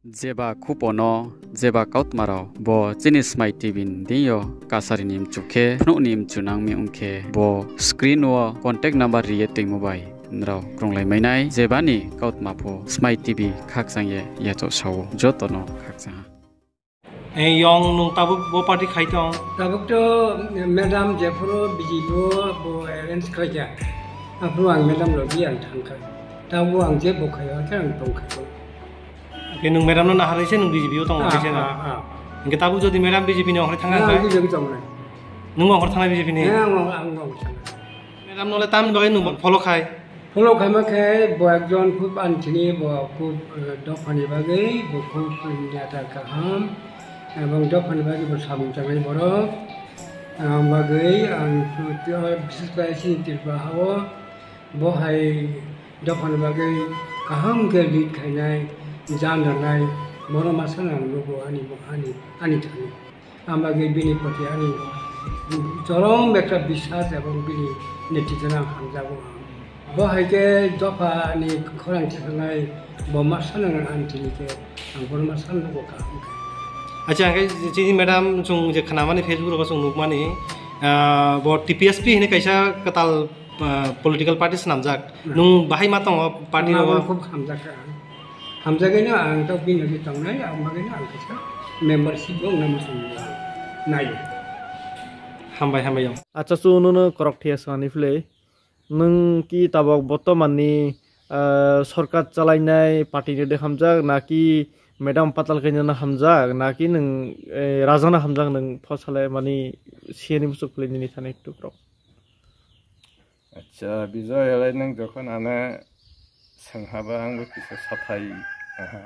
Jeba kupono jeba kautmarao bo chinis mai tibin diyo kasarinim chukhe phnunim chunang mi ungkhe bo screen o contact number riyeting mobile nrao kronglai mainai jebani kautmapho smai tv khaksangye yacho sawo jotono khaksang Yang nung tabuk bo party khaitong tabuk to madam jefro bijibo bo arrange khaja apro ang madam lo bi ang thangkha tabu ang je bo khayo thang tong khayo ke nung madam no na harise nung BJP tong harise na inge tabu jodi madam BJP ni ongre thanga ang jodi tong na nung ongre thanga BJP ni ang madam no le tam bagai nung follow khai ma khai bo ekjon khub anthini bo khub dofani bagai bo khub nyata kaham এবং দফানি বাকি সামুং চাঙাই বড় বাগৈ আং বিশেষ করে সিনিটির বাহাও বহাই দফানি বাগৈ কাহাম কে lead খাইনাই জানানাই বড় মাসানাং logo আনি থানি আমাকে বিনি প্রতি আনি চরম একটা বিশ্বাস এবং বিনি নেতৃত্বনা হামজাবো বহাইকে দফানি খরাং থাকাই বমাসানাং আনতিনিকে বড় মাসান লোগো কাহাম Acha cái chị madam chung je khana mani Facebook ro chung nuk mani bo TPSP hine kaisa katal political parties namjak nung bahai matong party ro khub hamjak na ang to bin gi tong nai ang magai na ang kaisa membership bong nam sung nai hambai yong acha chu no korok thia sani fle nung ki tabok botomani Sarkar চালাইনাই party রে হামজাক নাকি Madam patal kanya na hamjak naki nung rajana hamjak nung phosale mani siani musuk pleni ni thane ekটু pro আচ্ছা বিজয় এলাই নং যখন আনা সংহাবা আংবো কিছু সাফাই আহা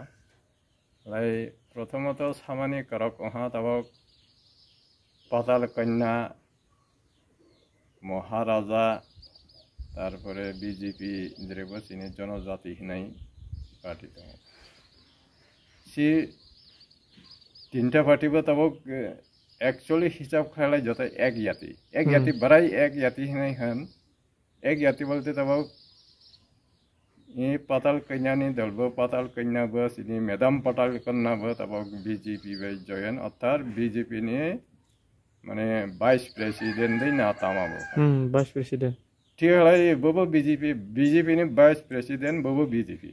লাই প্রথমত সামানি করক আহা তাবক পাতাল কন্যা মহারাজা তারপরে বিজেপি দ্রেবসিনি জনজাতি হিনাই পার্টি তো সি তিনটা পার্টি বা তবক একচুয়ালি হিসাব খেলাই যত এক জাতি বারাই এক জাতি হিনাই হন এক জাতি বলতে তবক ই পাতাল কন্যানি দলব পাতাল কন্যা বস ইনি মেদাম পাতাল কন্যা ব তবক বিজেপি বাই জয়েন অর্থাৎ বিজেপি নি মানে ভাইস প্রেসিডেন্ট দেই না তামাবো ভাইস প্রেসিডেন্ট ঠিক হলাই ববো বিজেপি নি ভাইস প্রেসিডেন্ট ববো বিজেপি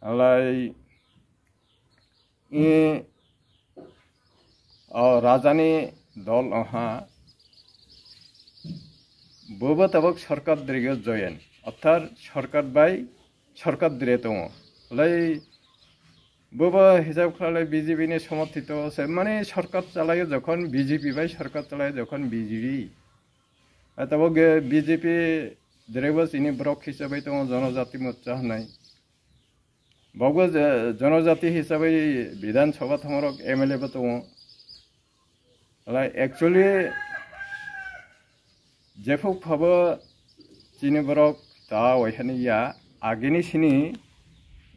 আলাই রাজানি দল অহা বব তবক সরকার দিকে জয়েন অর্থাৎ সরকার বাই সরকার দিরে তো লাই বব হিসাব খালে বিজেপি নি সমর্থিত আছে মানে সরকার চালায় যখন বিজেপি বাই সরকার চালায় যখন বিজেপি তবক বিজেপি দিরেবস ইনি ব্রক হিসাবে তো জনজাতি মোর্চা নাই বগ জনজাতি হিসাবে বিধানসভা থমরক এমএলএ বতো লাই একচুয়ালি জেফুক ফাব চিনি বরক তা ওইখানে ইয়া আগেনি সিনি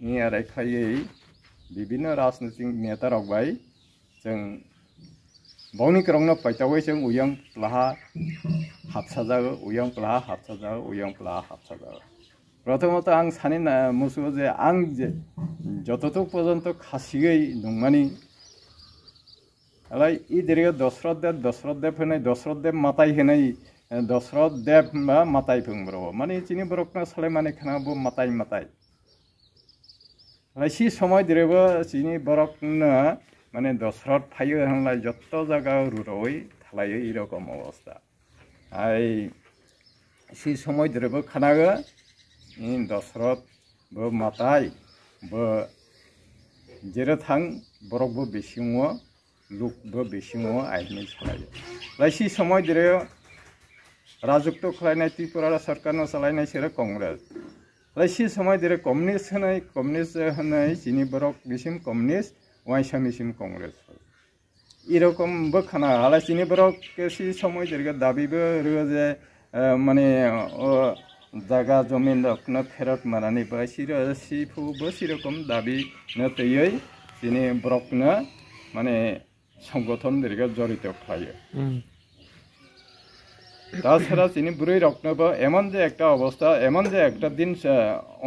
নি আরাই খাইयै বিভিন্ন রাজনৈতিক নেতা রক বাই जों বংনি করংনো পাইতাওই जों উয়ং প্লাহা হাবসাজাগো উয়ং প্লাহা হাবসাজাগো প্রথমত আং সানি না মুসু যে আং যে যতটুক পর্যন্ত খাসিগৈ নংমানি আলাই ই দেরিও দশরথ দেব হনাই দশরথ দেব মাতাই হনাই দশরথ দেব বা মাতাই ফুংব্রো মানে চিনি বরকনা সালাই মানে খানাবো মাতাই আলাই সি সময় দেরেব চিনি বরকনা মানে দশরথ ফাইও হনলাই যত জায়গা রুরই থালাই এরকম অবস্থা আই সি সময় দেরেব খানাগো in Dasharath bo matai bo jere thang borok bo bisingo luk bo bisingo aini salai laisi সময় dire রাজত্ব খলাইনাই ত্রিপুরা সরকারনো চালাইনাই সেরে কংগ্রেস লাইসি সময় dire কমিউনিস্ট হনাই চিনি বরক বিসিম কমিউনিস্ট ওয়াইসামিসিম কংগ্রেস এরকম বো খানা আলাই চিনি বরক সি সময় dire দাবিবো রো যে মানে জায়গা জমিন রকনা ফেরত মারানি বা সিফুবো সেরকম দাবি নতৈই চিনি ব্রকনা মানে সংগঠন দিকে জড়িত খায় তাছাড়া চিনি বুড়ি রকনবো এমন যে একটা অবস্থা এমন যে একটা দিন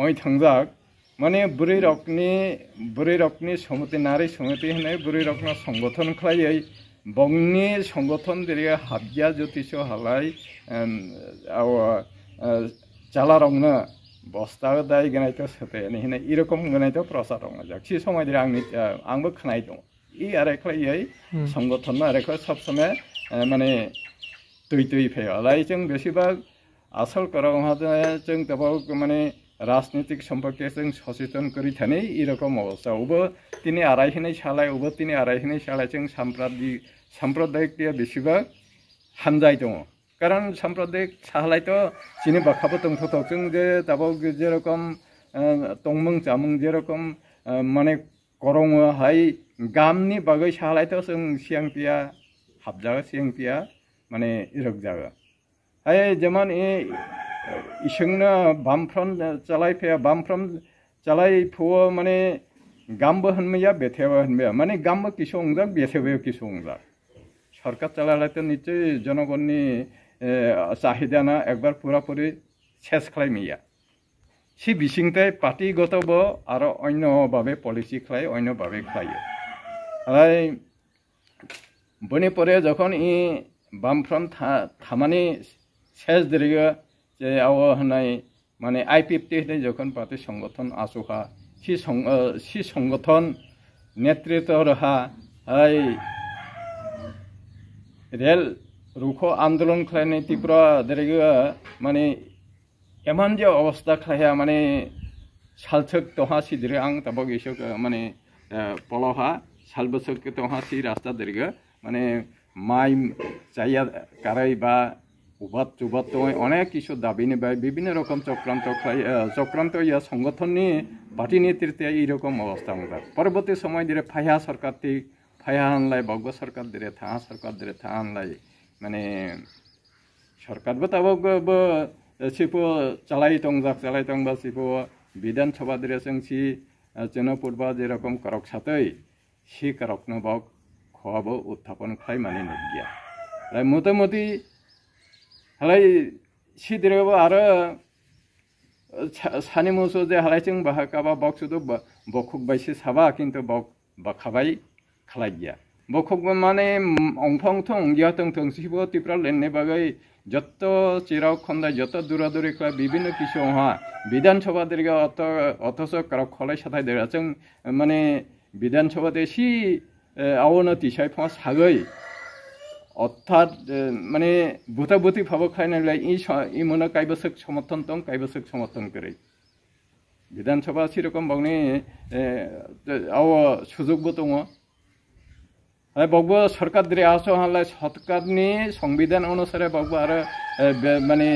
ওই থাংজাক মানে বুড়ি রকনি সমিতি নারী সমিতি হনে বুড়ি রকনা সংগঠন খাই বংনি সংগঠন যেরে হাবিয়া জ্যোতিষ হালাই চালা রংনা বস্তা দায় গনাইত সাথে হনে এরকম গনাইত প্রচার রঙা যাক সে সময় ধরে आंबो खोनाय दं ই আরে খাই সংগঠন আরে সব সময় মানে তুই ফেলাই जों বেশিরভাগ আসল করং जों তবাও মানে রাজনৈতিক সম্পর্কে जों সচেতন করি থানে এরকম অবস্থা ওবো তিনি আড়াইহিনাই সালায় ওবো তিনি আড়াইহিনাই সালায় जों সাম্প্রদায়িক বেশিরভাগ হামজাই দङ কারণ সাম্প্রদায়িক সালায় তো চিনি বাখাবো দंथ'थ जों যে তবাও যেরকম তংমং জামং যেরকম মানে করং হাই গামনি বাগै সালায় তো जों सियांपिया हाबजागा सियांपिया মানে ইরক জায়গা हाय যেমন इसंनो बामफ्रम चलाई फुओ माने गामबो होनमैया बेथेबो होनमैया माने गामबो किसु अंजाक बेथेबो किसु अंजाक सरकार चालालायतो निश्चय जनगणनि चाहिदाना एकबार पुरापुरि शेष खालामैया सि बिसिंथाय पार्टिगतबो आरो अन्य भाबे पलिसि खालाय अन्य भाबे खालायो हाय बनि परे जखन बामफ्रम थामानि शेष दिरिगा যে আও হনাই মানে আই50 হনে যখন পার্টি সংগঠন আসুহা সি সংগঠন নেতৃত্ব রহা এই রেল রুখো আন্দোলন খাইনে ত্রিপুরা দেরেগা মানে এমন যে অবস্থা খাইয়া মানে সালথক তহা সিদিরে আং তাবক ইসক মানে পলহা সালবসক তহা সি রাস্তা দেরেগা মানে মাই চাইয়া কারাই বা উবাদ চুবাদ তো অনেক কিছু দাবি নেবাই বিভিন্ন রকম চক্রান্ত ইয়া সংগঠননি পার্টি নেতৃত্বে এইরকম অবস্থা মজা পরবর্তী সময় ধরে ফাইহা সরকার ফাইহা আনলাই বগ্গ সরকার ধরে থাহা সরকার ধরে থাহা আনলাই মানে সরকারবো তাবো সিপো চালাই তংবা সিপো বিধানসভা ধরে जोंसि जनपुरबा যেরকম করক সাথেই সি করকনো বক খোয়াবো উত্থাপন খাই মানে নিগিয়া মোটামুটি हालाय सिदिरेबो आरो सानि मुसो जे हालाय जों बाहाकाबा बक्सुदो बखुक बायसे साबा किन्तु बक बाखाबाय खालायगिया बखुक माने अंफं थं गिया थं सिबो तिप्रा लेनने बागै जत्त चिराव खन्दा जत्त दुरादुरि खा विभिन्न किसुहा विधानसभा दिरगा अथस करक खलाय साथाय देरा जों माने विधानसभा दे सि आवनो तिसाय फा सागै অর্থাৎ মানে বুতাবুতি ভাব খাই নাইলাই ই মনে কাইবসক সমর্থন দं কাইবসক সমর্থন করে বিধানসভা সেরকম বংনি আও সুযোগবো দङ বগবো সরকার দিরে আসো হালাই সরকারনি সংবিধান অনুসারে বগবো আরো মানে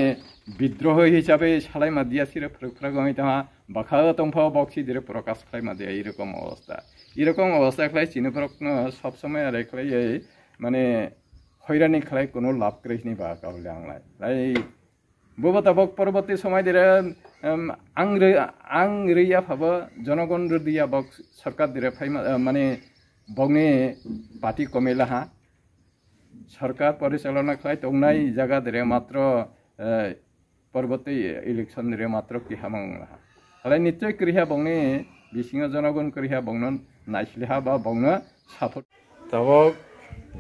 বিদ্রোহ হিসাবে সালাই মাদিয়া সিরে ফ্রগ হইতা বাখা তংফা বক্সি দিরে প্রকাশ খাই মাদিয়া এরকম অবস্থা খাই চিনিফরক সব সময় আর খাই মানে হয়রানি খালাই কোনো লাভ করেনি বা কাবলে আংলাই লাই ববা তাবক পরবর্তী সময় দিরে আং রিয়া ভাবো জনগণ দিয়া বক সরকার দিরে ফাই মানে বংনি পার্টি কমেলাহা সরকার পরিচালনা খাই তংনাই জায়গা দিরে মাত্র পরবর্তী ইলেকশন দিরে মাত্র কিহামাংলাহা হালাই নিশ্চয় করিহা বংনি বিসিং জনগণ করিহা বংন নাইসলিহা বা বংন সাপোর্ট তাবক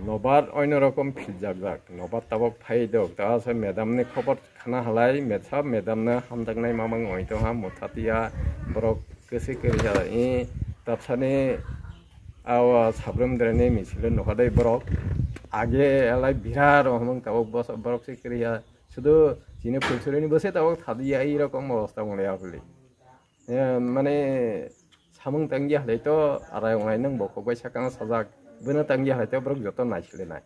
নবাদ অন্য রকম ফিজাক নবাদ তাবক ফাইদক তাছে মেদামনি খবর খানা হালাই মেছাব মেদামনে হামদাংনাই মামাং অইতহা মুথাতিয়া বরক गोसो करिया तापसाने आवा साब्रम द्रेने मिसिले नखादै बरक आगे एलाय बिराद हमं ताबक बस बरक से करिया शुधु जिने फुलसुरिनि बसे ताबक थादिया এই রকম অবস্থা মনে আপলি মানে সামং তাंगिया हले तो आराय अंगाय नों बखबाय साकां साजाक बनो तांगिया हले तो बरक जतो नाइसले नाय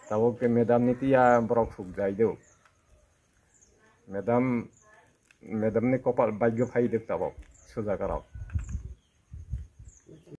ताबक के मेदाम नितिया बरक फुक जायदो मेदाम ने कपाल भाग्य फाइदो ताबक सुजागाराव